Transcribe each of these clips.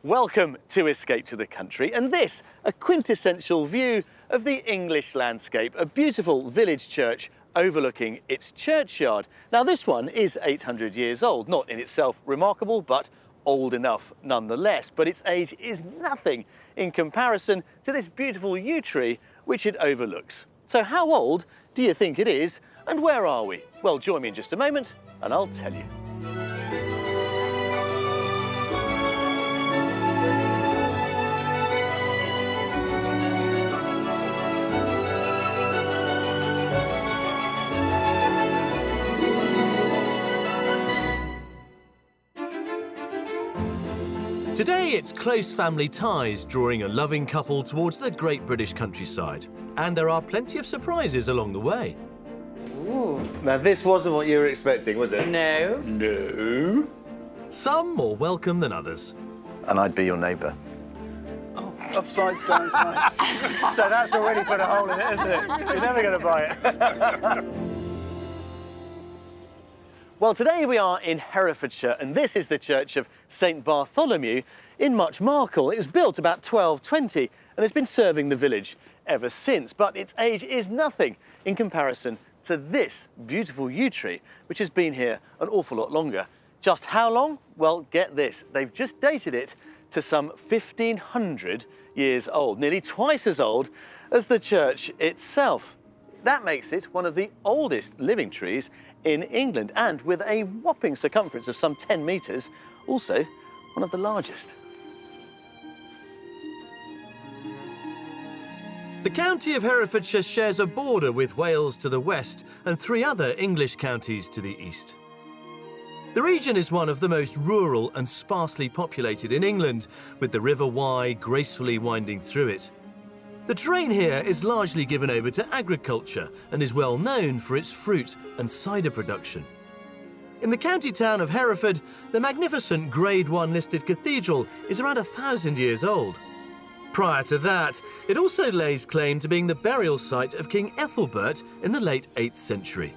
Welcome to Escape to the Country, and this, a quintessential view of the English landscape, a beautiful village church overlooking its churchyard. Now this one is 800 years old, not in itself remarkable, but old enough nonetheless. But its age is nothing in comparison to this beautiful yew tree which it overlooks. So how old do you think it is, and where are we? Well, join me in just a moment and I'll tell you. Today it's close family ties drawing a loving couple towards the great British countryside. And there are plenty of surprises along the way. Ooh. Now this wasn't what you were expecting, was it? No. No. Some more welcome than others. And I'd be your neighbour. Oh, upsides, downsides. So that's already put a hole in it, isn't it? You're never going to buy it. Well, today we are in Herefordshire, and this is the church of St Bartholomew in Muchmarcle. It was built about 1220 and has been serving the village ever since, but its age is nothing in comparison to this beautiful yew tree, which has been here an awful lot longer. Just how long? Well, get this, they've just dated it to some 1500 years old, nearly twice as old as the church itself. That makes it one of the oldest living trees in England, and with a whopping circumference of some 10 metres, also one of the largest. The county of Herefordshire shares a border with Wales to the west and 3 other English counties to the east. The region is one of the most rural and sparsely populated in England, with the River Wye gracefully winding through it. The terrain here is largely given over to agriculture and is well known for its fruit and cider production. In the county town of Hereford, the magnificent Grade 1 listed cathedral is around 1,000 years old. Prior to that, it also lays claim to being the burial site of King Ethelbert in the late 8th century.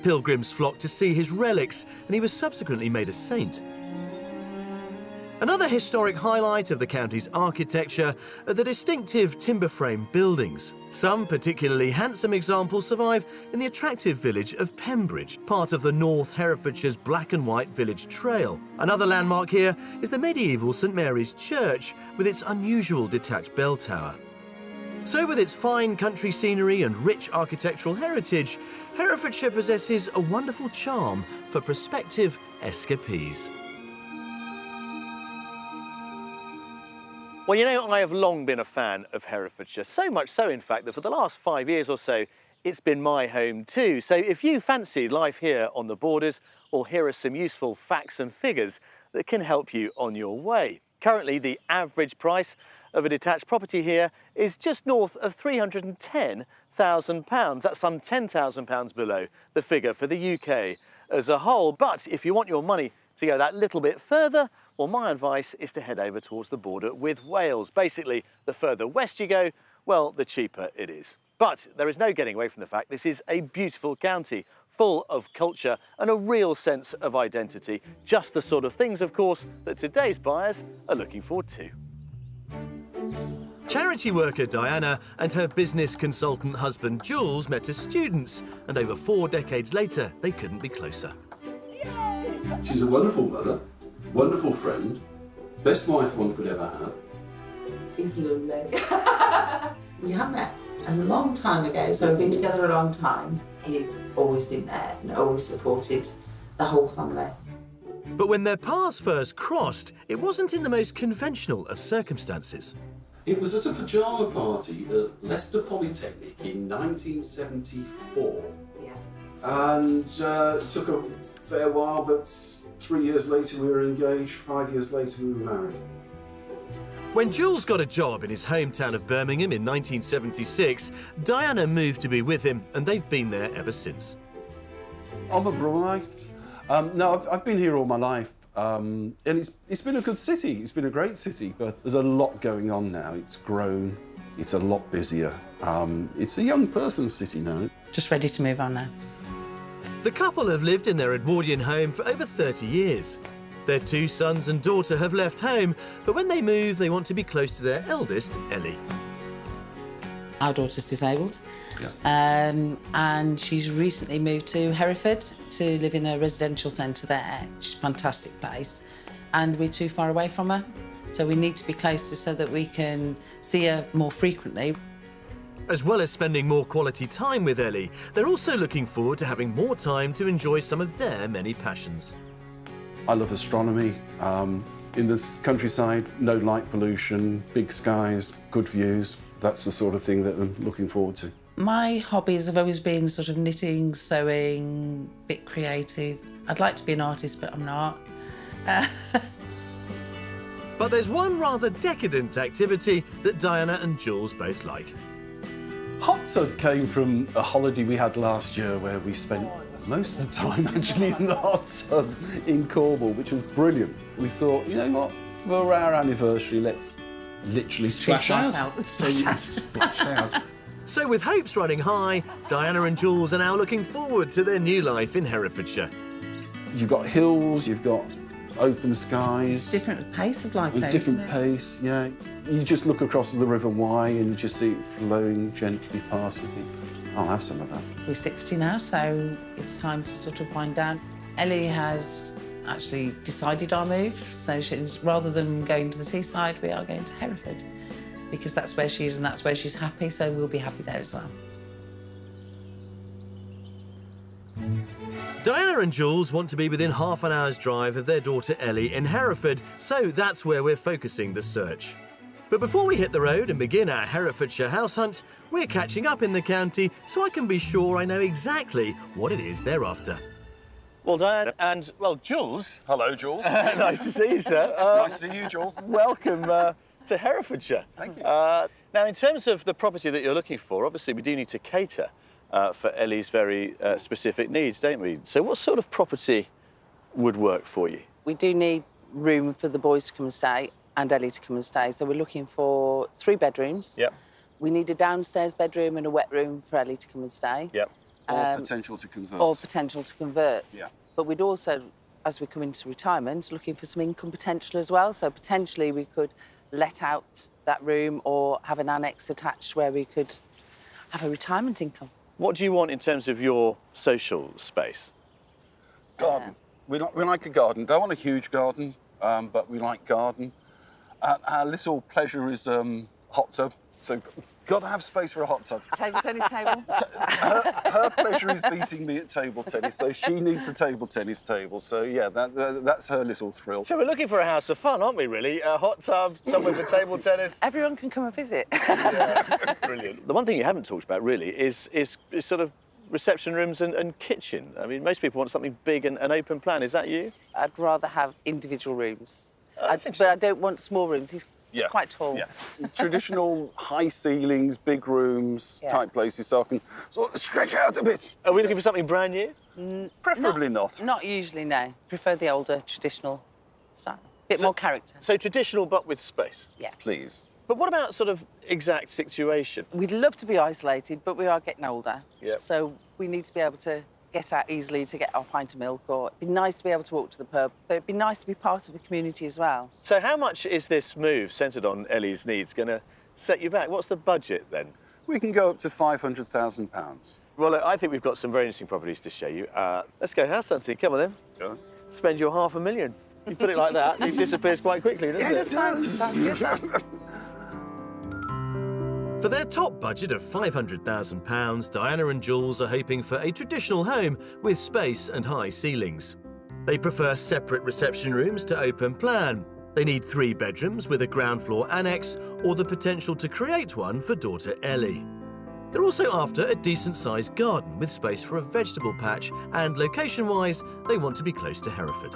Pilgrims flocked to see his relics, and he was subsequently made a saint. Another historic highlight of the county's architecture are the distinctive timber frame buildings. Some particularly handsome examples survive in the attractive village of Pembridge, part of the North Herefordshire's Black and White Village Trail. Another landmark here is the medieval St Mary's Church with its unusual detached bell tower. So with its fine country scenery and rich architectural heritage, Herefordshire possesses a wonderful charm for prospective escapees. Well, you know, I have long been a fan of Herefordshire, so much so, in fact, that for the last 5 years or so, it's been my home too. So if you fancy life here on the borders, or here are some useful facts and figures that can help you on your way. Currently, the average price of a detached property here is just north of £310,000. That's some £10,000 below the figure for the UK as a whole. But if you want your money to go that little bit further, well, my advice is to head over towards the border with Wales. Basically, the further west you go, well, the cheaper it is. But there is no getting away from the fact this is a beautiful county, full of culture and a real sense of identity. Just the sort of things, of course, that today's buyers are looking forward to. Charity worker Diana and her business consultant husband Jules met as students, and over 4 decades later, they couldn't be closer. She's a wonderful mother, wonderful friend, best wife one could ever have. He's lovely. We have met a long time ago, so we've been together a long time. He's always been there and always supported the whole family. But when their paths first crossed, it wasn't in the most conventional of circumstances. It was at a pyjama party at Leicester Polytechnic in 1974. Yeah. And it took a fair while, but 3 years later we were engaged, 5 years later we were married. When Jules got a job in his hometown of Birmingham in 1976, Diana moved to be with him, and they've been there ever since. I'm a Brummie. No, I've been here all my life, and it's been a good city. It's been a great city, but there's a lot going on now. It's grown, it's a lot busier. It's a young person's city now. Just ready to move on now. The couple have lived in their Edwardian home for over 30 years. Their 2 sons and daughter have left home, but when they move, they want to be close to their eldest, Ellie. Our daughter's disabled, and she's recently moved to Hereford to live in a residential centre there, which is a fantastic place, and we're too far away from her, so we need to be closer so that we can see her more frequently. As well as spending more quality time with Ellie, they're also looking forward to having more time to enjoy some of their many passions. I love astronomy. In the countryside, no light pollution, big skies, good views. That's the sort of thing that I'm looking forward to. My hobbies have always been sort of knitting, sewing, a bit creative. I'd like to be an artist, but I'm not. But there's one rather decadent activity that Diana and Jules both like. Hot tub came from a holiday we had last year where we spent most of the time actually in the hot tub in Cornwall, which was brilliant. We thought, you know what, for our anniversary, let's literally splash out. Splash out. So with hopes running high, Diana and Jules are now looking forward to their new life in Herefordshire. You've got hills, you've got open skies. Different pace of life, though, Different isn't it? pace, yeah. You just look across the River Wye and you just see it flowing gently past and think, I'll have some of that. We're 60 now, so it's time to sort of wind down. Ellie has actually decided our move, so she's, rather than going to the seaside, we are going to Hereford, because that's where she is and that's where she's happy, so we'll be happy there as well. Diana and Jules want to be within half an hour's drive of their daughter Ellie in Hereford, so that's where we're focusing the search. But before we hit the road and begin our Herefordshire house hunt, we're catching up in the county so I can be sure I know exactly what it is they're after. Well, Diana and, well, Jules. Hello, Jules. Nice to see you, sir. Nice to see you, Jules. Welcome to Herefordshire. Thank you. Now, in terms of the property that you're looking for, obviously we do need to cater for Ellie's very specific needs, don't we? So what sort of property would work for you? We do need room for the boys to come and stay and Ellie to come and stay, so we're looking for 3 bedrooms. Yep. We need a downstairs bedroom and a wet room for Ellie to come and stay. Yep. Or potential to convert. Or potential to convert. Yeah. But we'd also, as we come into retirement, looking for some income potential as well. So potentially we could let out that room or have an annex attached where we could have a retirement income. What do you want in terms of your social space? Garden. We like a garden. Don't want a huge garden, but we like garden. Our little pleasure is hot tub. So got to have space for a hot tub. Table tennis table? Her pleasure is beating me at table tennis, so she needs a table tennis table. So yeah, that's her little thrill. So we're looking for a house of fun, aren't we, really? A hot tub, somewhere for table tennis. Everyone can come and visit. Yeah, brilliant. The one thing you haven't talked about, really, is sort of reception rooms and kitchen. I mean, most people want something big and an open plan. Is that you? I'd rather have individual rooms. That's But I don't want small rooms. He's quite tall. Yeah. Traditional high ceilings, big rooms, type places, so I can sort of stretch out a bit. Are we looking for something brand new? Preferably not. Not usually, no. Prefer the older, traditional style. Bit more character. So traditional, but with space. Yeah. Please. But what about sort of exact situation? We'd love to be isolated, but we are getting older. Yep. So we need to be able to get out easily to get our pint of milk, or it'd be nice to be able to walk to the pub, but it'd be nice to be part of the community as well. So how much is this move centred on Ellie's needs going to set you back? What's the budget then? We can go up to £500,000. Well, look, I think we've got some very interesting properties to show you. Let's go house hunting. Come on then. Go on. Spend your £500,000. You put it like that, it disappears quite quickly, doesn't it? Sounds good, that. For their top budget of £500,000, Diana and Jules are hoping for a traditional home with space and high ceilings. They prefer separate reception rooms to open plan. They need 3 bedrooms with a ground floor annex or the potential to create one for daughter Ellie. They're also after a decent-sized garden with space for a vegetable patch, and location-wise, they want to be close to Hereford.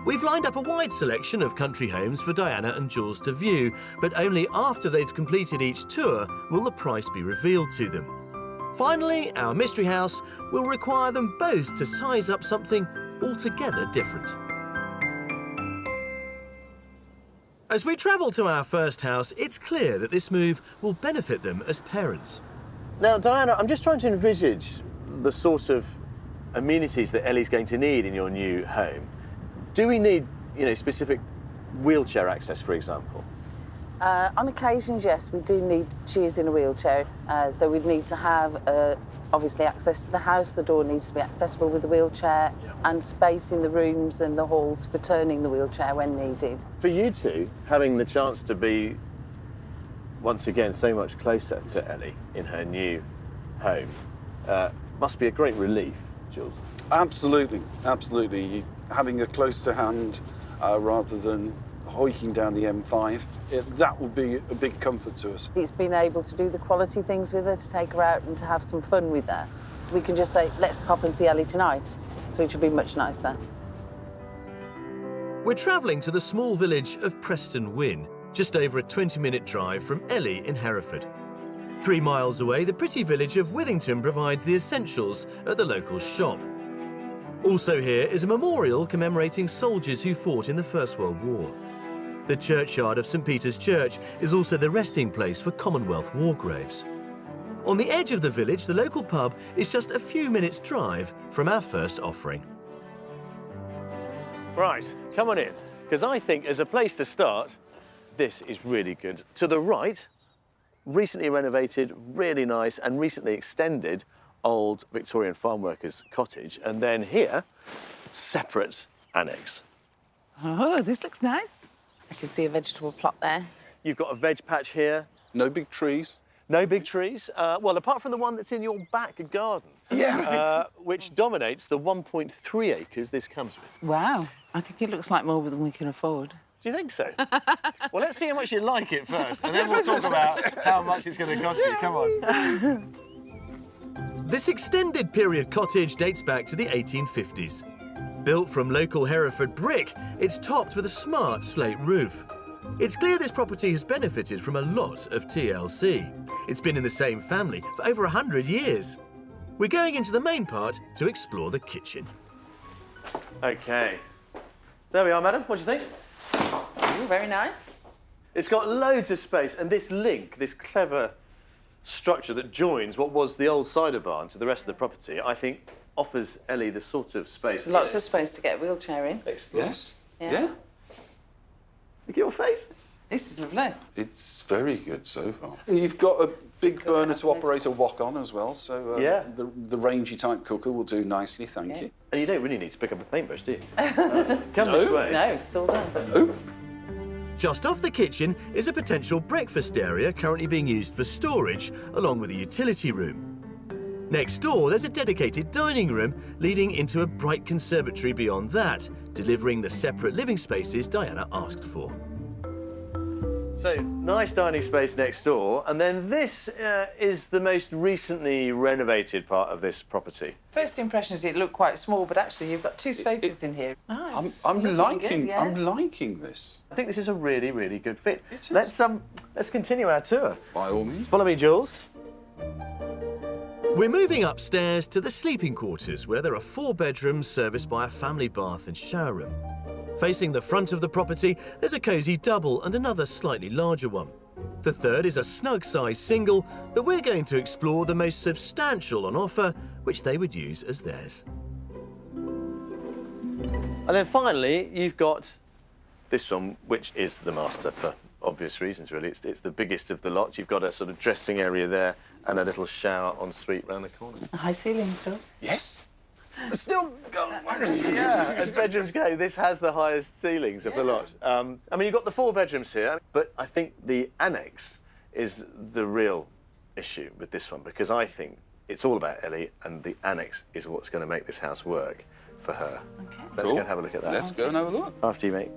We've lined up a wide selection of country homes for Diana and Jules to view, but only after they've completed each tour will the price be revealed to them. Finally, our mystery house will require them both to size up something altogether different. As we travel to our first house, it's clear that this move will benefit them as parents. Now, Diana, I'm just trying to envisage the sort of amenities that Ellie's going to need in your new home. Do we need, specific wheelchair access, for example? On occasions, yes, we do need, she is in a wheelchair, so we'd need to have, obviously, access to the house. The door needs to be accessible with the wheelchair, and space in the rooms and the halls for turning the wheelchair when needed. For you two, having the chance to be, once again, so much closer to Ellie in her new home, must be a great relief, Jules. Absolutely, absolutely. Having her close to hand rather than hoiking down the M5, that would be a big comfort to us. It's been able to do the quality things with her, to take her out and to have some fun with her. We can just say, let's pop and see Ellie tonight, so it should be much nicer. We're travelling to the small village of Preston Wynn, just over a 20-minute drive from Ely in Hereford. 3 miles away, the pretty village of Withington provides the essentials at the local shop. Also here is a memorial commemorating soldiers who fought in the First World War. The churchyard of St Peter's Church is also the resting place for Commonwealth war graves. On the edge of the village, the local pub is just a few minutes' drive from our first offering. Right, come on in, because I think as a place to start, this is really good. To the right, recently renovated, really nice and recently extended old Victorian farm workers' cottage, and then here, separate annex. Oh, this looks nice. I can see a vegetable plot there. You've got a veg patch here. No big trees. No big trees. Well, apart from the one that's in your back garden. Yeah. Which dominates the 1.3 acres this comes with. Wow, I think it looks like more than we can afford. Do you think so? Well, let's see how much you like it first, and then we'll talk about how much it's going to cost you. Come on. This extended period cottage dates back to the 1850s. Built from local Hereford brick, it's topped with a smart slate roof. It's clear this property has benefited from a lot of TLC. It's been in the same family for over 100 years. We're going into the main part to explore the kitchen. OK. There we are, madam. What do you think? Ooh, very nice. It's got loads of space, and this link, this clever structure that joins what was the old cider barn to the rest of the property, I think offers Ellie the sort of space. Lots of space to get a wheelchair in. Explore. Yes. Yeah. Yeah. Look at your face. This is lovely. It's very good so far. You've got a big burner to operate a wok on as well, so Yeah. the rangy type cooker will do nicely, thank you. And you don't really need to pick up a paintbrush, do you? Come this way. No, it's all done. Oh, Just off the kitchen is a potential breakfast area currently being used for storage, along with a utility room. Next door, there's a dedicated dining room leading into a bright conservatory beyond that, delivering the separate living spaces Diana asked for. So, nice dining space next door, and then this is the most recently renovated part of this property. First impression is it looked quite small, but actually you've got two sofas in here. Nice. I'm Looking good, liking. yes. I'm liking this. I think this is a really, really good fit. It is. Let's continue our tour. By all means. Follow me, Jules. We're moving upstairs to the sleeping quarters, where there are 4 bedrooms serviced by a family bath and shower room. Facing the front of the property, there's a cosy double and another slightly larger one. The third is a snug-sized single, but we're going to explore the most substantial on offer, which they would use as theirs. And then finally, you've got this one, which is the master for obvious reasons, really. It's the biggest of the lot. You've got a sort of dressing area there and a little shower ensuite round the corner. High ceilings, Jules. Yes. Still going. Yeah, as bedrooms go, this has the highest ceilings of the lot. I mean, you've got the 4 bedrooms here, but I think the annex is the real issue with this one, because I think it's all about Ellie, and the annex is what's going to make this house work for her. Okay. Let's go and have a look at that. Let's go and have a look. After you, mate.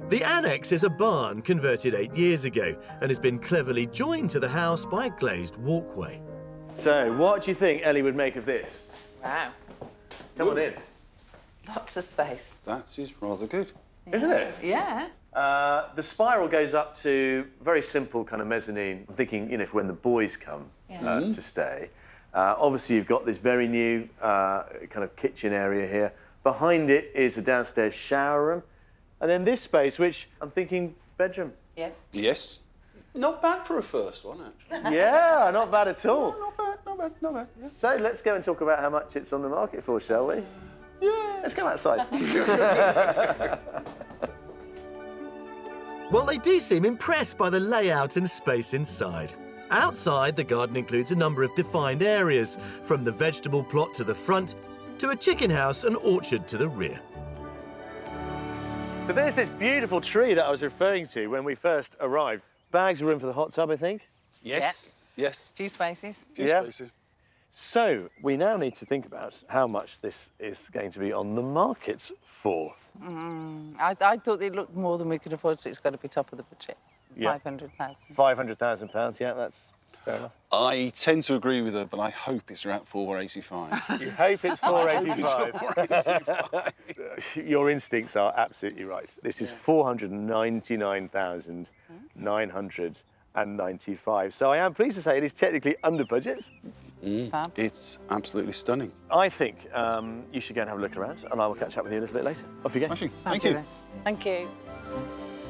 The annex is a barn converted 8 years ago and has been cleverly joined to the house by a glazed walkway. So, what do you think Ellie would make of this? Wow. Come on in. Lots of space. That is rather good. Isn't it? Yeah. The spiral goes up to very simple kind of mezzanine. I'm thinking, for when the boys come to stay. Obviously, you've got this very new kind of kitchen area here. Behind it is a downstairs shower room. And then this space, which I'm thinking bedroom. Yeah. Yes. Not bad for a first one, actually. Yeah, not bad at all. Not bad, not bad, not bad. Yeah. So let's go and talk about how much it's on the market for, shall we? Yeah, let's go outside. Well, they do seem impressed by the layout and space inside. Outside, the garden includes a number of defined areas, from the vegetable plot to the front, to a chicken house and orchard to the rear. So there's this beautiful tree that I was referring to when we first arrived. Bags of room for the hot tub, I think. Yes. Yes. Few spaces. Few Yeah. spaces. So we now need to think about how much this is going to be on the market for. I thought it looked more than we could afford, so it's got to be top of the budget. Yeah. 500,000. £500,000, yeah, that's fair enough. I tend to agree with her, but I hope it's around 485. You hope it's 485. Your instincts are absolutely right. This is 499,995. So I am pleased to say it is technically under budget. It's fab. It's absolutely stunning. I think you should go and have a look around, and I will catch up with you a little bit later. Off you go. Smashing. Thank you. Fabulous. Thank you.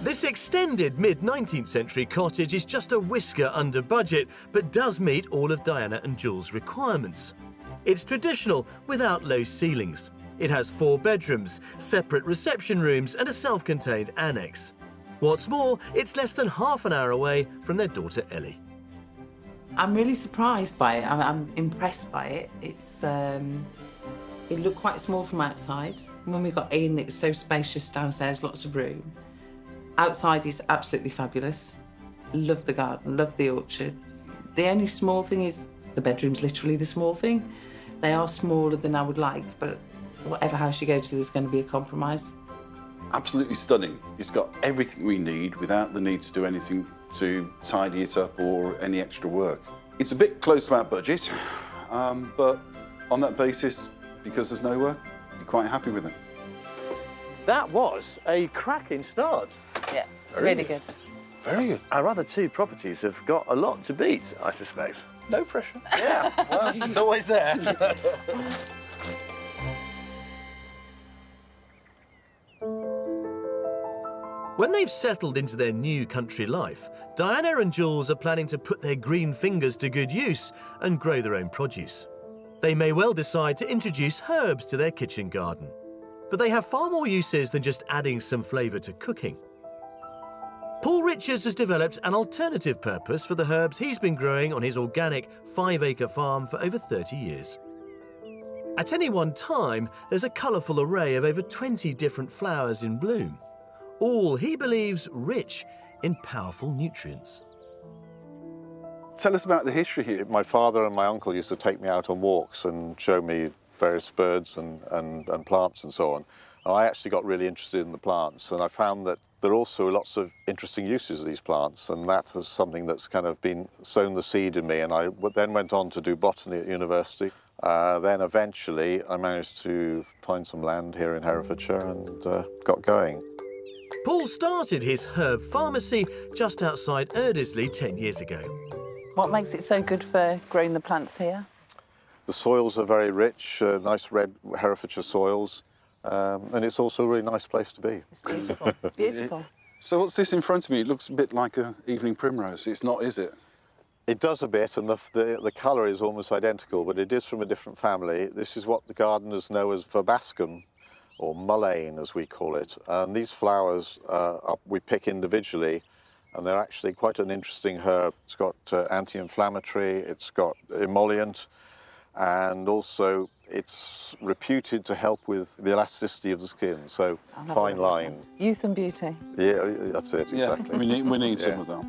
This extended mid-19th century cottage is just a whisker under budget, but does meet all of Diana and Jules' requirements. It's traditional, without low ceilings. It has 4 bedrooms, separate reception rooms and a self-contained annex. What's more, it's less than half an hour away from their daughter Ellie. I'm really surprised by it. I'm impressed by it. It's it looked quite small from outside. When we got in, it was so spacious downstairs, lots of room. Outside is absolutely fabulous. Love the garden, love the orchard. The only small thing is the bedroom's literally the small thing. They are smaller than I would like, but whatever house you go to, there's going to be a compromise. Absolutely stunning. It's got everything we need without the need to do anything to tidy it up or any extra work. It's a bit close to our budget, but on that basis, because there's no work, you're quite happy with it. That was a cracking start. Yeah, really good. Very good. Our other 2 properties have got a lot to beat, I suspect. No pressure. Yeah, well, it's always there. When they've settled into their new country life, Diana and Jules are planning to put their green fingers to good use and grow their own produce. They may well decide to introduce herbs to their kitchen garden, but they have far more uses than just adding some flavour to cooking. Paul Richards has developed an alternative purpose for the herbs he's been growing on his organic 5-acre farm for over 30 years. At any one time, there's a colourful array of over 20 different flowers in bloom, all he believes rich in powerful nutrients. Tell us about the history here. My father and my uncle used to take me out on walks and show me various birds and plants and so on. And I actually got really interested in the plants, and I found that there are also lots of interesting uses of these plants, and that is something that's kind of been sown the seed in me. And I then went on to do botany at university. Then eventually I managed to find some land here in Herefordshire and got going. Paul started his herb pharmacy just outside Erdesley 10 years ago. What makes it so good for growing the plants here? The soils are very rich, nice red Herefordshire soils, and it's also a really nice place to be. It's beautiful, beautiful. So what's this in front of me? It looks a bit like an evening primrose. It's not, is it? It does a bit, and the colour is almost identical, but it is from a different family. This is what the gardeners know as verbascum, or mullein as we call it. And these flowers we pick individually, and they're actually quite an interesting herb. It's got anti-inflammatory, it's got emollient, and also it's reputed to help with the elasticity of the skin, so fine line. Youth and beauty. Yeah, that's it, exactly. Yeah, we need some of that.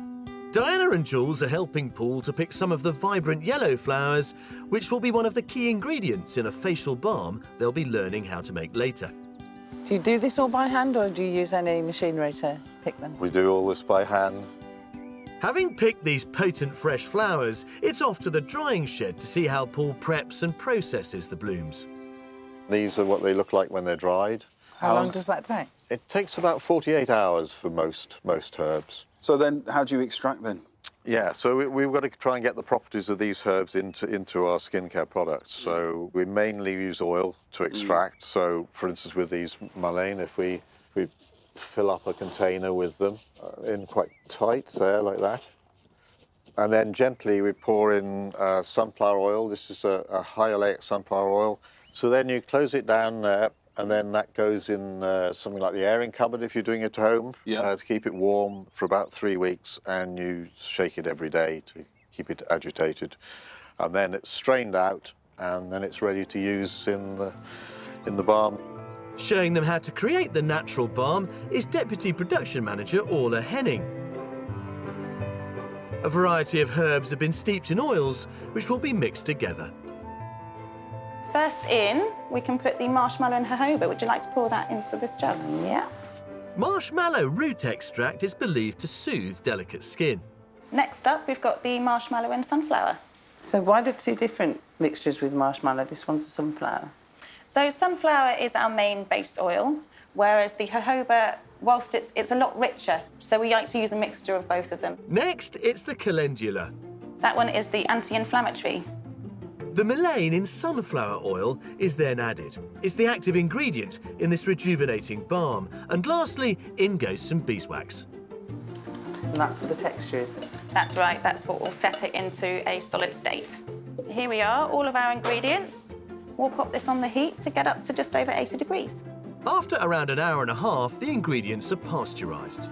Diana and Jules are helping Paul to pick some of the vibrant yellow flowers, which will be one of the key ingredients in a facial balm they'll be learning how to make later. Do you do this all by hand, or do you use any machinery to pick them? We do all this by hand. Having picked these potent fresh flowers, it's off to the drying shed to see how Paul preps and processes the blooms. These are what they look like when they're dried. How long does that take? It takes about 48 hours for most herbs. So then, how do you extract then? Yeah, so we've got to try and get the properties of these herbs into our skincare products. So we mainly use oil to extract. So, for instance, with these mullein, if we fill up a container with them in quite tight there, like that. And then gently we pour in sunflower oil. This is a high oleic sunflower oil. So then you close it down there, and then that goes in something like the airing cupboard if you're doing it at home, to keep it warm for about 3 weeks, and you shake it every day to keep it agitated. And then it's strained out, and then it's ready to use in the barn. Showing them how to create the natural balm is Deputy Production Manager Orla Henning. A variety of herbs have been steeped in oils, which will be mixed together. First in, we can put the marshmallow and jojoba. Would you like to pour that into this jug? Yeah. Marshmallow root extract is believed to soothe delicate skin. Next up, we've got the marshmallow and sunflower. So why the two different mixtures with marshmallow? This one's the sunflower. So sunflower is our main base oil, whereas the jojoba, whilst it's a lot richer, so we like to use a mixture of both of them. Next, it's the calendula. That one is the anti-inflammatory. The mullein in sunflower oil is then added. It's the active ingredient in this rejuvenating balm. And lastly, in goes some beeswax. And that's for the texture, is it? That's right, that's what will set it into a solid state. Here we are, all of our ingredients. We'll pop this on the heat to get up to just over 80 degrees. After around an hour and a half, the ingredients are pasteurised.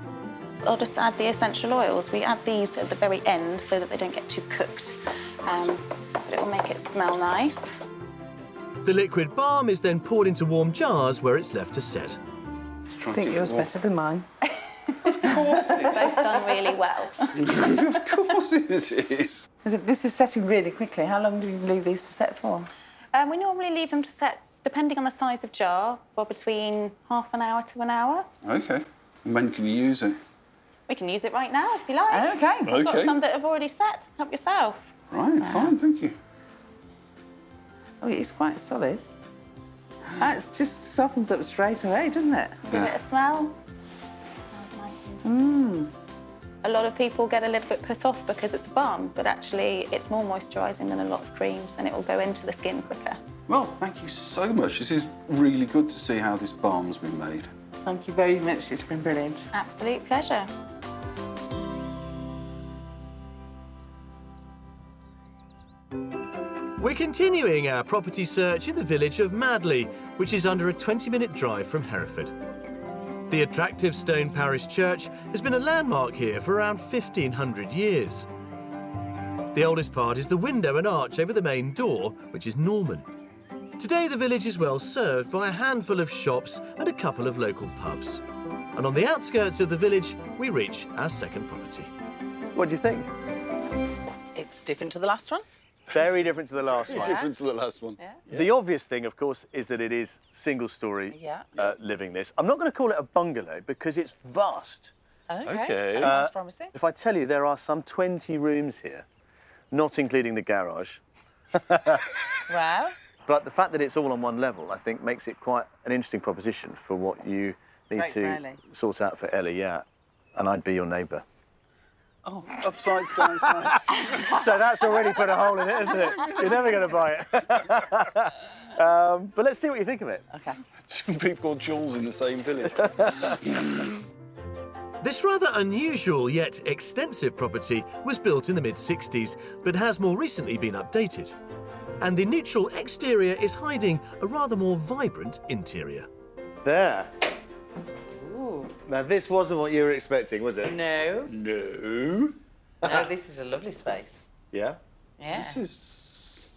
I'll just add the essential oils. We add these at the very end so that they don't get too cooked. But it will make it smell nice. The liquid balm is then poured into warm jars where it's left to set. I think yours better than mine. Of course it Both done really well. is. Of course it is. This is setting really quickly. How long do you leave these to set for? We normally leave them to set, depending on the size of jar, for between half an hour to an hour. OK. And when can you use it? We can use it right now if you like. OK. I've got some that have already set. Help yourself. Right, fine, thank you. Oh, it's quite solid. It just softens up straight away, doesn't it? Give it a smell. A lot of people get a little bit put off because it's a balm, but actually it's more moisturising than a lot of creams and it will go into the skin quicker. Well, thank you so much. This is really good to see how this balm's been made. Thank you very much. It's been brilliant. Absolute pleasure. We're continuing our property search in the village of Madley, which is under a 20-minute drive from Hereford. The attractive stone parish church has been a landmark here for around 1,500 years. The oldest part is the window and arch over the main door, which is Norman. Today the village is well served by a handful of shops and a couple of local pubs. And on the outskirts of the village, we reach our second property. What do you think? It's different to the last one. Very different to the last one. Different to the last one. Yeah. The obvious thing, of course, is that it is single-storey living this. I'm not going to call it a bungalow because it's vast. OK. That sounds promising. If I tell you there are some 20 rooms here, not including the garage. Wow. But the fact that it's all on one level, I think, makes it quite an interesting proposition for what you need Great for to Ellie. sort out for Ellie, yeah. And I'd be your neighbour. Oh, upsides, downsides. So that's already put a hole in it, isn't it? You're never going to buy it. But let's see what you think of it. OK. Two people called Jules in the same village. This rather unusual yet extensive property was built in the mid-60s, but has more recently been updated. And the neutral exterior is hiding a rather more vibrant interior. There. Ooh. Now, this wasn't what you were expecting, was it? No. No. No, this is a lovely space. Yeah? Yeah. This is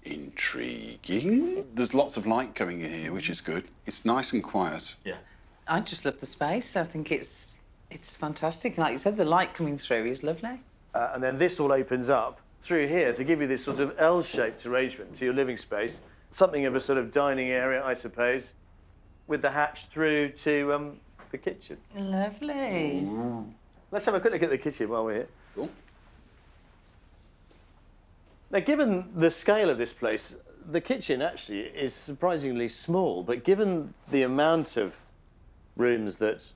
intriguing. There's lots of light coming in here, which is good. It's nice and quiet. Yeah. I just love the space. I think it's fantastic. Like you said, the light coming through is lovely. And then this all opens up through here to give you this sort of L-shaped arrangement to your living space. Something of a sort of dining area, I suppose, with the hatch through to the kitchen. Lovely. Ooh. Let's have a quick look at the kitchen while we're here. Cool. Now, given the scale of this place, the kitchen actually is surprisingly small, but given the amount of rooms that,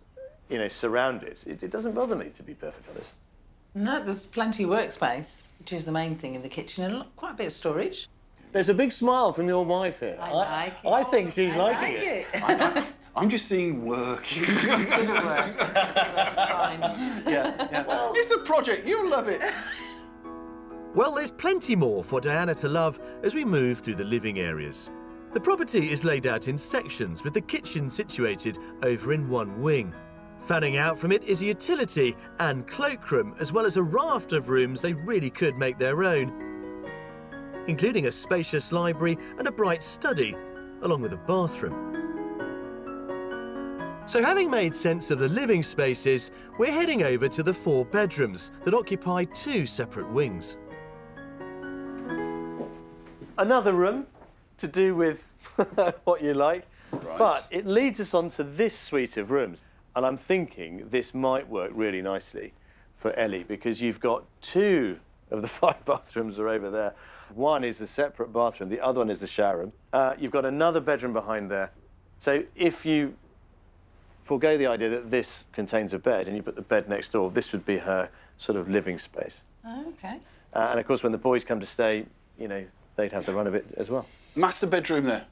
you know, surround it, it doesn't bother me, to be perfectly honest. No, there's plenty of workspace, which is the main thing in the kitchen, and quite a bit of storage. There's a big smile from your wife here. I like it. I think she's I liking like it. I'm just seeing work. It's good at work. It's fine. Yeah. Well, it's a project. You'll love it. Well, there's plenty more for Diana to love as we move through the living areas. The property is laid out in sections with the kitchen situated over in one wing. Fanning out from it is a utility and cloakroom, as well as a raft of rooms they really could make their own, including a spacious library and a bright study, along with a bathroom. So having made sense of the living spaces, we're heading over to the 4 bedrooms that occupy 2 separate wings. Another room to do with what you like, Right. but it leads us on to this suite of rooms. And I'm thinking this might work really nicely for Ellie, because you've got 2 of the 5 bathrooms are over there. One is a separate bathroom, the other one is the shower room. You've got another bedroom behind there. So if you forego the idea that this contains a bed and you put the bed next door, this would be her sort of living space. Oh, okay. And of course, when the boys come to stay, you know, they'd have the run of it as well. Master bedroom there.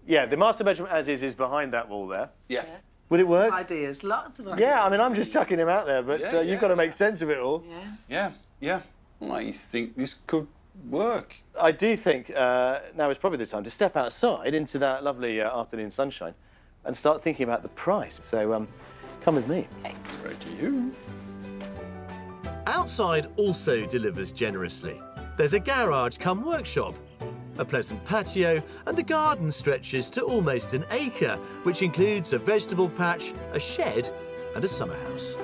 Yeah, the master bedroom as is behind that wall there. Yeah. Would it work? Ideas, lots of ideas. Yeah, I mean, I'm just chucking him out there, but Yeah, you've got to make sense of it all. Yeah. I think this could work. I do think now is probably the time to step outside into that lovely afternoon sunshine and start thinking about the price. So come with me. Right to you. Outside also delivers generously. There's a garage come workshop, a pleasant patio, and the garden stretches to almost an acre, which includes a vegetable patch, a shed, and a summer house.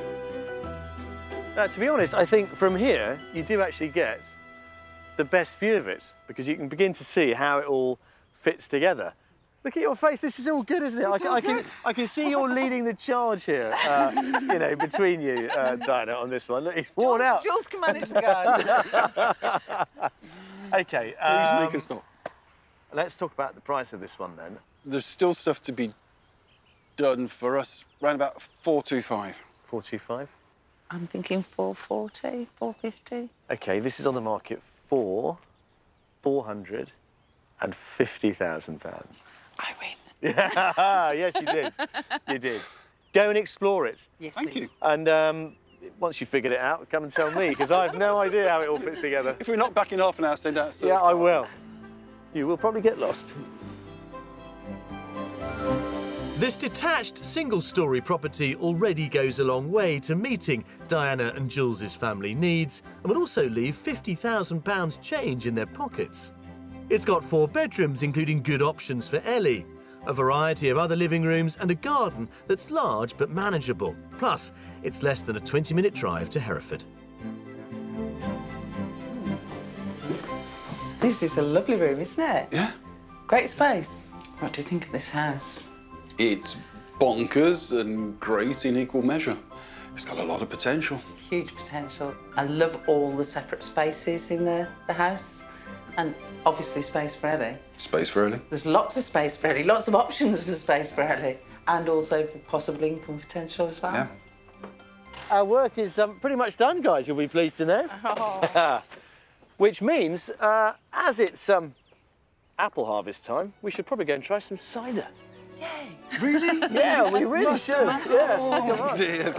To be honest, I think from here you do actually get the best view of it, because you can begin to see how it all fits together. Look at your face. This is all good, isn't it? I can see you're leading the charge here, you know, between you, Diana, on this one. Look, it's worn out. Jules can manage the garden. OK. Please make a stop. Let's talk about the price of this one then. There's still stuff to be done for us. Round about 425. 425. I'm thinking 440, 450. OK, this is on the market for £450,000. I win. Yeah, yes, you did. You did. Go and explore it. Yes, Thank please. you. And once you've figured it out, come and tell me, because I have no idea how it all fits together. If we're not back in half an hour, send out a search Yeah, I party. will. You will probably get lost. This detached single-storey property already goes a long way to meeting Diana and Jules's family needs and would also leave £50,000 change in their pockets. It's got 4 bedrooms, including good options for Ellie, a variety of other living rooms and a garden that's large but manageable. Plus, it's less than a 20-minute drive to Hereford. This is a lovely room, isn't it? Yeah. Great space. What do you think of this house? It's bonkers and great in equal measure. It's got a lot of potential. Huge potential. I love all the separate spaces in the house. And obviously space for Ellie. Space for Ellie. There's lots of space for Ellie, lots of options for space for Ellie. And also for possible income potential as well. Yeah. Our work is pretty much done, guys, you'll be pleased to know. Oh. Which means, as it's apple harvest time, we should probably go and try some cider. Yay! Really? Yeah, we really should. Yeah. Oh, dear.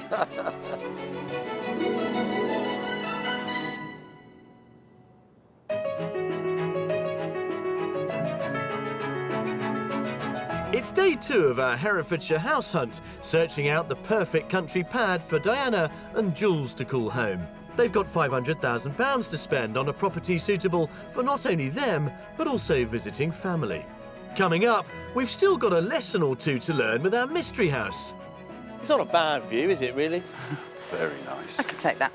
It's day 2 of our Herefordshire house hunt, searching out the perfect country pad for Diana and Jules to call home. They've got £500,000 to spend on a property suitable for not only them, but also visiting family. Coming up, we've still got a lesson or 2 to learn with our mystery house. It's not a bad view, is it, really? Very nice. I could take that.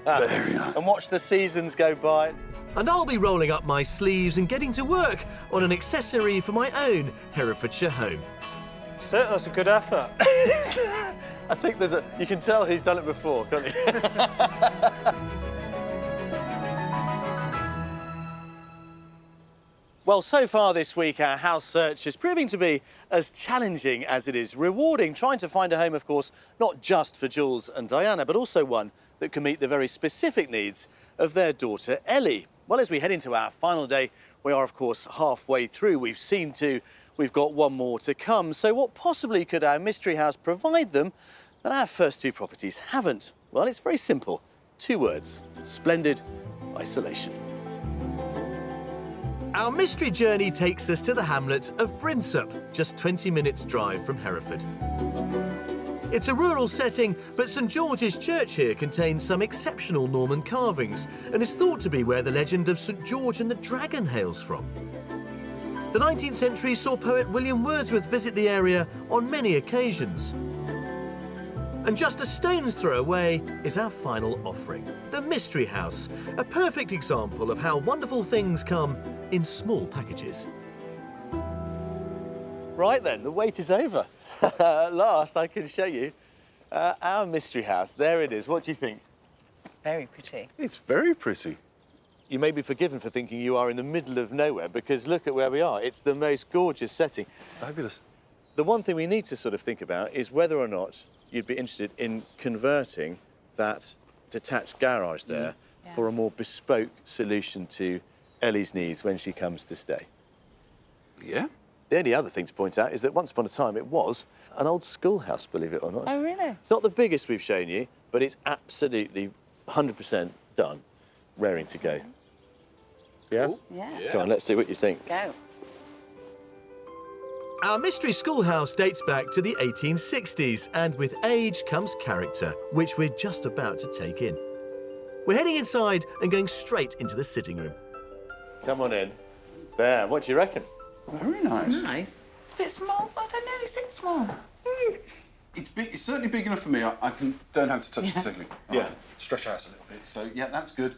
Very nice. And watch the seasons go by. And I'll be rolling up my sleeves and getting to work on an accessory for my own Herefordshire home. So that's a good effort. I think you can tell who's done it before, can't you? Well, so far this week, our house search is proving to be as challenging as it is rewarding, trying to find a home, of course, not just for Jules and Diana, but also one that can meet the very specific needs of their daughter, Ellie. Well, as we head into our final day, we are, of course, halfway through. We've seen 2, we've got 1 more to come. So what possibly could our mystery house provide them that our first 2 properties haven't? Well, it's very simple. 2 words: splendid isolation. Our mystery journey takes us to the hamlet of Brinsup, just 20 minutes drive from Hereford. It's a rural setting, but St George's Church here contains some exceptional Norman carvings and is thought to be where the legend of St George and the Dragon hails from. The 19th century saw poet William Wordsworth visit the area on many occasions. And just a stone's throw away is our final offering, the Mystery House, a perfect example of how wonderful things come in small packages. Right then, the wait is over. At last, I can show you our mystery house. There it is. What do you think? Very pretty. It's very pretty. You may be forgiven for thinking you are in the middle of nowhere, because look at where we are. It's the most gorgeous setting. Fabulous. The one thing we need to sort of think about is whether or not you'd be interested in converting that detached garage there for a more bespoke solution to Ellie's needs when she comes to stay. Yeah? The only other thing to point out is that once upon a time it was an old schoolhouse, believe it or not. Oh, really? It's not the biggest we've shown you, but it's absolutely 100% done, raring to go. Yeah? Yeah. Go on, let's see what you think. Go. Our mystery schoolhouse dates back to the 1860s, and with age comes character, which we're just about to take in. We're heading inside and going straight into the sitting room. Come on in. There, what do you reckon? Very nice. It's nice. It's a bit small. I don't know, is it small? It's big, it's certainly big enough for me. Don't have to touch the ceiling. Yeah. Stretch out a little bit. So, yeah, that's good.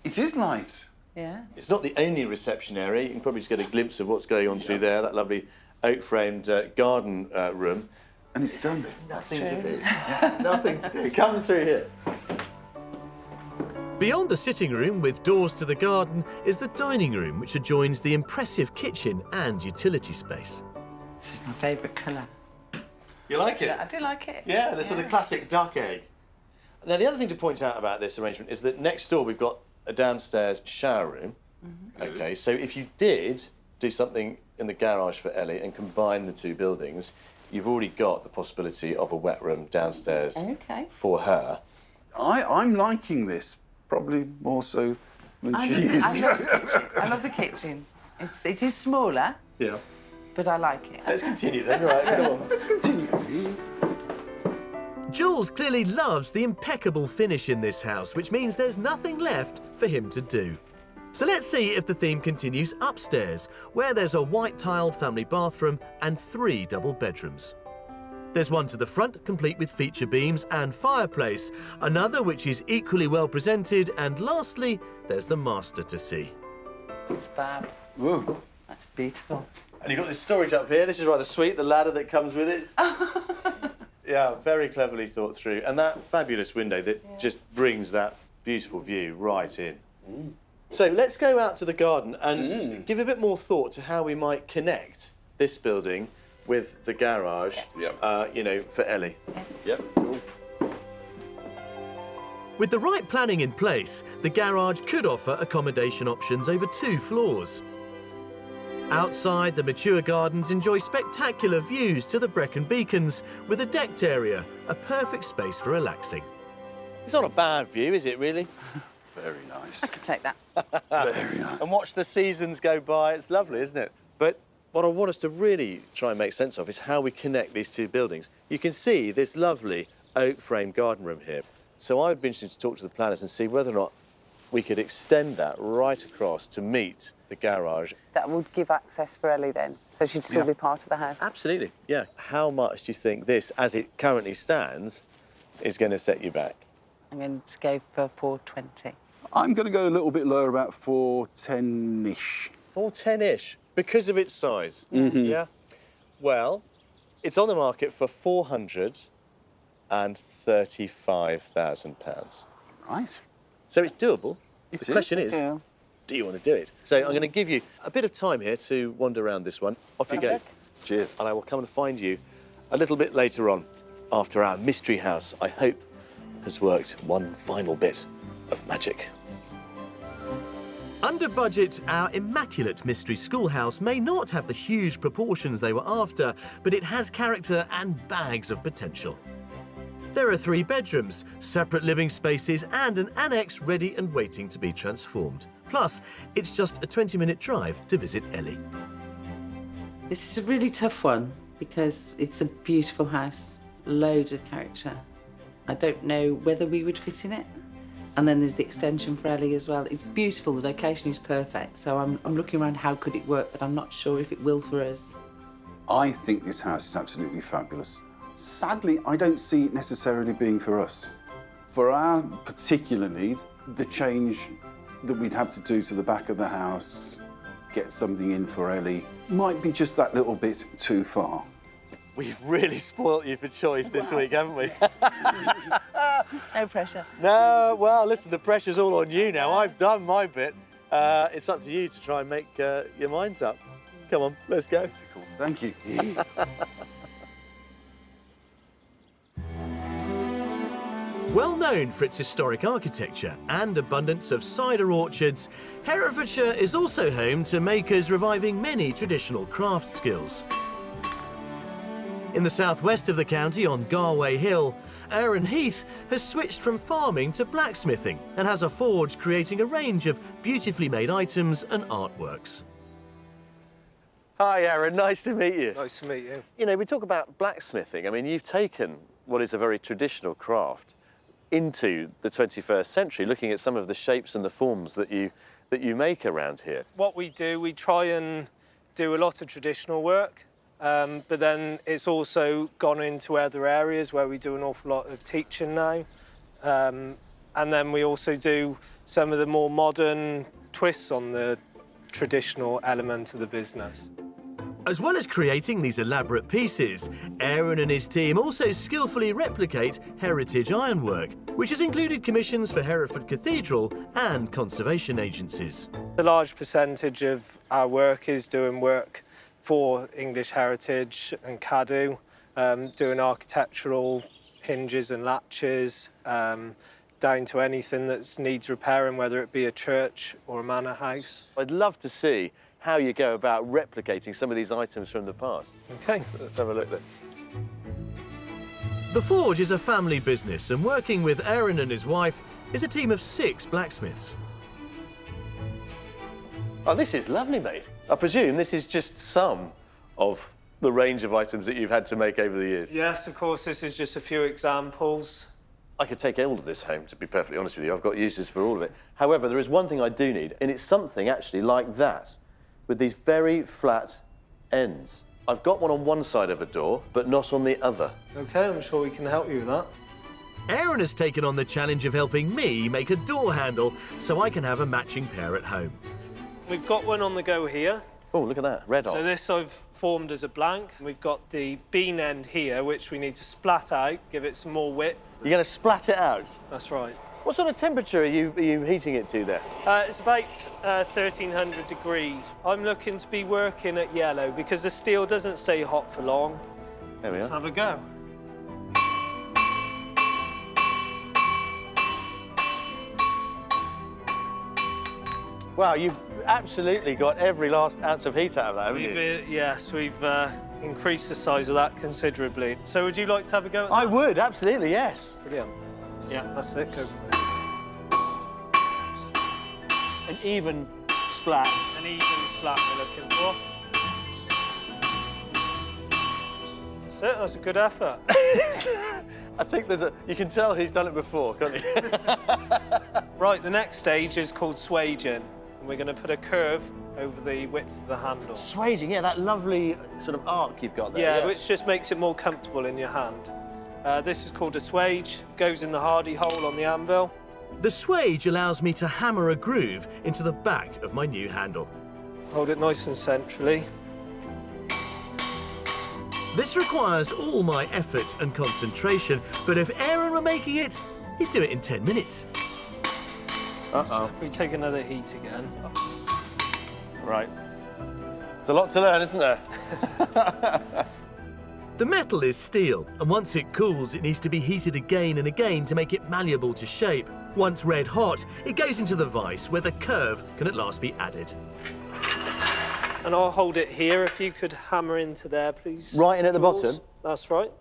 It is light. Yeah. It's not the only reception area. You can probably just get a glimpse of what's going on through there, that lovely oak-framed garden room. And it's done. Nothing to do. Nothing to do. Come through here. Beyond the sitting room, with doors to the garden, is the dining room, which adjoins the impressive kitchen and utility space. This is my favourite colour. You like it? I do like it. Yeah, the sort of classic duck egg. Now, the other thing to point out about this arrangement is that next door we've got a downstairs shower room. OK, so if you did do something in the garage for Ellie and combine the two buildings, you've already got the possibility of a wet room downstairs for her. I'm liking this, probably more so than she is. I love the kitchen. It is smaller, Yeah. but I like it. Let's continue then. Right, go on. Let's continue. Jules clearly loves the impeccable finish in this house, which means there's nothing left for him to do. So let's see if the theme continues upstairs, where there's a white-tiled family bathroom and 3 double bedrooms. There's one to the front, complete with feature beams and fireplace, another which is equally well presented, and lastly, there's the master to see. It's fab. Whoa. That's beautiful. And you've got this storage up here. This is rather sweet, the ladder that comes with it. Yeah, very cleverly thought through. And that fabulous window that just brings that beautiful view right in. So let's go out to the garden and give a bit more thought to how we might connect this building with the garage, you know, for Ellie. Yep. With the right planning in place, the garage could offer accommodation options over 2 floors. Outside, the mature gardens enjoy spectacular views to the Brecon Beacons, with a decked area, a perfect space for relaxing. It's not a bad view, is it, really? Very nice. I could take that. Very nice. And watch the seasons go by. It's lovely, isn't it? But what I want us to really try and make sense of is how we connect these 2 buildings. You can see this lovely oak-framed garden room here. So I would be interested to talk to the planners and see whether or not we could extend that right across to meet the garage. That would give access for Ellie then, so she'd still be part of the house. Absolutely, yeah. How much do you think this, as it currently stands, is going to set you back? I'm going to go for 420. I'm going to go a little bit lower, about 410-ish. 410-ish, because of its size. Yeah. Well, it's on the market for £435,000. Right. So it's doable. The is. question is, do you want to do it? So I'm going to give you a bit of time here to wander around this one. Off you go. Cheers. And I will come and find you a little bit later on, after our mystery house, I hope, has worked one final bit of magic. Under budget, our immaculate mystery schoolhouse may not have the huge proportions they were after, but it has character and bags of potential. There are 3 bedrooms, separate living spaces, and an annex ready and waiting to be transformed. Plus, it's just a 20-minute drive to visit Ellie. This is a really tough one because it's a beautiful house, loads of character. I don't know whether we would fit in it. And then there's the extension for Ellie as well. It's beautiful, the location is perfect. So I'm looking around how could it work, but I'm not sure if it will for us. I think this house is absolutely fabulous. Sadly, I don't see it necessarily being for us. For our particular needs, the change that we'd have to do to the back of the house, get something in for Ellie, might be just that little bit too far. We've really spoilt you for choice this week, haven't we? No pressure. No, well, listen, the pressure's all on you now. I've done my bit. It's up to you to try and make your minds up. Come on, let's go. Thank you. Well known for its historic architecture and abundance of cider orchards, Herefordshire is also home to makers reviving many traditional craft skills. In the southwest of the county on Garway Hill, Aaron Heath has switched from farming to blacksmithing and has a forge creating a range of beautifully made items and artworks. Hi, Aaron. Nice to meet you. Nice to meet you. You know, we talk about blacksmithing. I mean, you've taken what is a very traditional craft into the 21st century, looking at some of the shapes and the forms that you make around here. What we do, we try and do a lot of traditional work, but then it's also gone into other areas where we do an awful lot of teaching now. And then we also do some of the more modern twists on the traditional element of the business. As well as creating these elaborate pieces, Aaron and his team also skillfully replicate heritage ironwork, which has included commissions for Hereford Cathedral and conservation agencies. A large percentage of our work is doing work for English heritage and Cadw, doing architectural hinges and latches, down to anything that needs repairing, whether it be a church or a manor house. I'd love to see how you go about replicating some of these items from the past. Okay. Let's have a look then. The forge is a family business, and working with Aaron and his wife is a team of 6 blacksmiths. Oh, this is lovely, mate. I presume this is just some of the range of items that you've had to make over the years. Yes, of course, this is just a few examples. I could take all of this home, to be perfectly honest with you. I've got uses for all of it. However, there is one thing I do need, and it's something actually like that, with these very flat ends. I've got one on one side of a door, but not on the other. Okay, I'm sure we can help you with that. Aaron has taken on the challenge of helping me make a door handle so I can have a matching pair at home. We've got one on the go here. Oh, look at that, red hot. So this I've formed as a blank. We've got the bean end here, which we need to splat out, give it some more width. You're going to splat it out? That's right. What sort of temperature are you heating it to there? It's about 1,300 degrees. I'm looking to be working at yellow because the steel doesn't stay hot for long. There we Let's are. have a go. Wow, you've absolutely got every last ounce of heat out of that, haven't you? Yes, we've increased the size of that considerably. So would you like to have a go at that? I would, absolutely, yes. Brilliant. Yeah, that's it, go for it. An even splat. An even splat we're looking for. That's it, that's a good effort. I think you can tell he's done it before, can't you? Right, the next stage is called swaging. And we're going to put a curve over the width of the handle. Swaging, yeah, that lovely sort of arc you've got there. Yeah, which just makes it more comfortable in your hand. This is called a swage, goes in the hardy hole on the anvil. The swage allows me to hammer a groove into the back of my new handle. Hold it nice and centrally. This requires all my effort and concentration, but if Aaron were making it, he'd do it in 10 minutes. So if we take another heat again. Right. There's a lot to learn, isn't there? The metal is steel, and once it cools, it needs to be heated again and again to make it malleable to shape. Once red hot, it goes into the vise where the curve can at last be added. And I'll hold it here. If you could hammer into there, please. Right in at the Jules. bottom? That's right.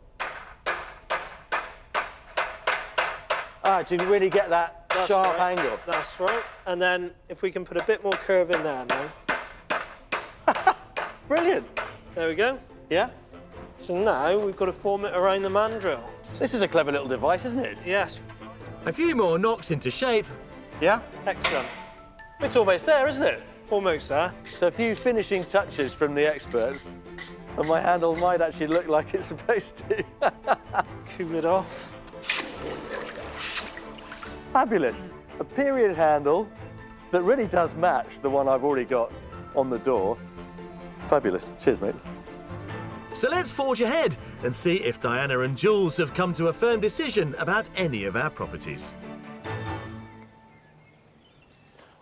Ah, to really get that That's sharp right. angle. That's right. And then if we can put a bit more curve in there now. Brilliant. There we go. Yeah? So now we've got to form it around the mandrill. This is a clever little device, isn't it? Yes. A few more knocks into shape. Yeah? Excellent. It's almost there, isn't it? Almost there. So a few finishing touches from the experts, and my handle might actually look like it's supposed to. Cool it off. Fabulous. A period handle that really does match the one I've already got on the door. Fabulous. Cheers, mate. So let's forge ahead and see if Diana and Jules have come to a firm decision about any of our properties.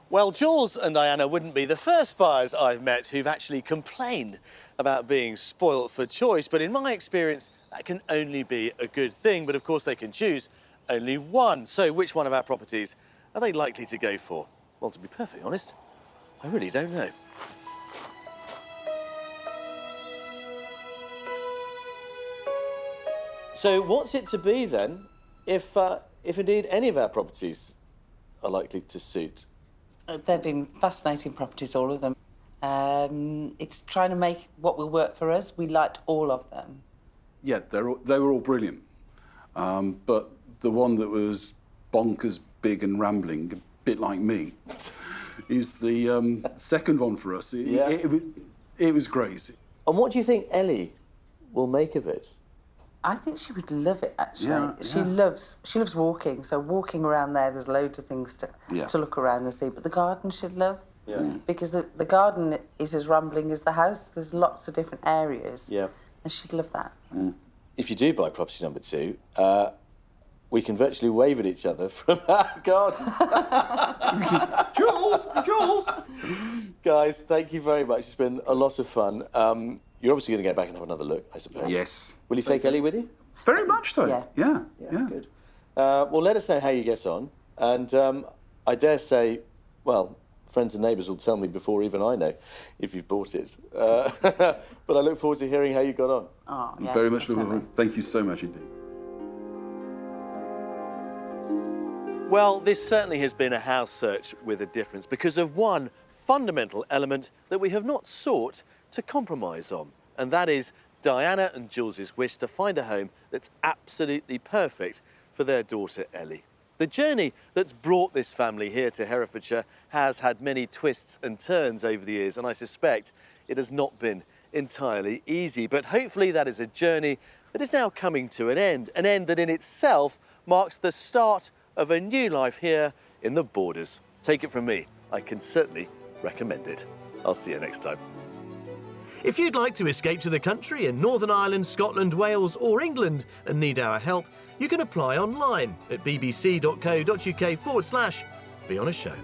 Well, Jules and Diana wouldn't be the first buyers I've met who've actually complained about being spoilt for choice, but in my experience, that can only be a good thing. But of course, they can choose only one. So which one of our properties are they likely to go for? Well, to be perfectly honest, I really don't know. So what's it to be then, if indeed any of our properties are likely to suit? They've been fascinating properties, all of them. It's trying to make what will work for us. We liked all of them. Yeah, they were all brilliant. But the one that was bonkers, big and rambling, a bit like me, is the second one for us. It was great. And what do you think Ellie will make of it? I think she would love it, actually. Yeah, She yeah. loves walking, so walking around there's loads of things to look around and see. But the garden she'd love. Yeah. Because the garden is as rambling as the house. There's lots of different areas. Yeah. And she'd love that. If you do buy property number 2, we can virtually wave at each other from our gardens. Jules! Guys, thank you very much. It's been a lot of fun. You're obviously going to go back and have another look, I suppose. Yes. Will you take Ellie with you? Very much so. Yeah. Yeah. Good. Well, let us know how you get on. And I dare say, well, friends and neighbours will tell me before even I know if you've bought it. But I look forward to hearing how you got on. Oh, yeah, Very much looking definitely. forward. Thank you so much indeed. Well, this certainly has been a house search with a difference because of one fundamental element that we have not sought to compromise on, and that is Diana and Jules's wish to find a home that's absolutely perfect for their daughter Ellie. The journey that's brought this family here to Herefordshire has had many twists and turns over the years, and I suspect it has not been entirely easy, but hopefully that is a journey that is now coming to an end that in itself marks the start of a new life here in the Borders. Take it from me, I can certainly recommend it. I'll see you next time. If you'd like to escape to the country in Northern Ireland, Scotland, Wales or England and need our help, you can apply online at bbc.co.uk/Be On A Show.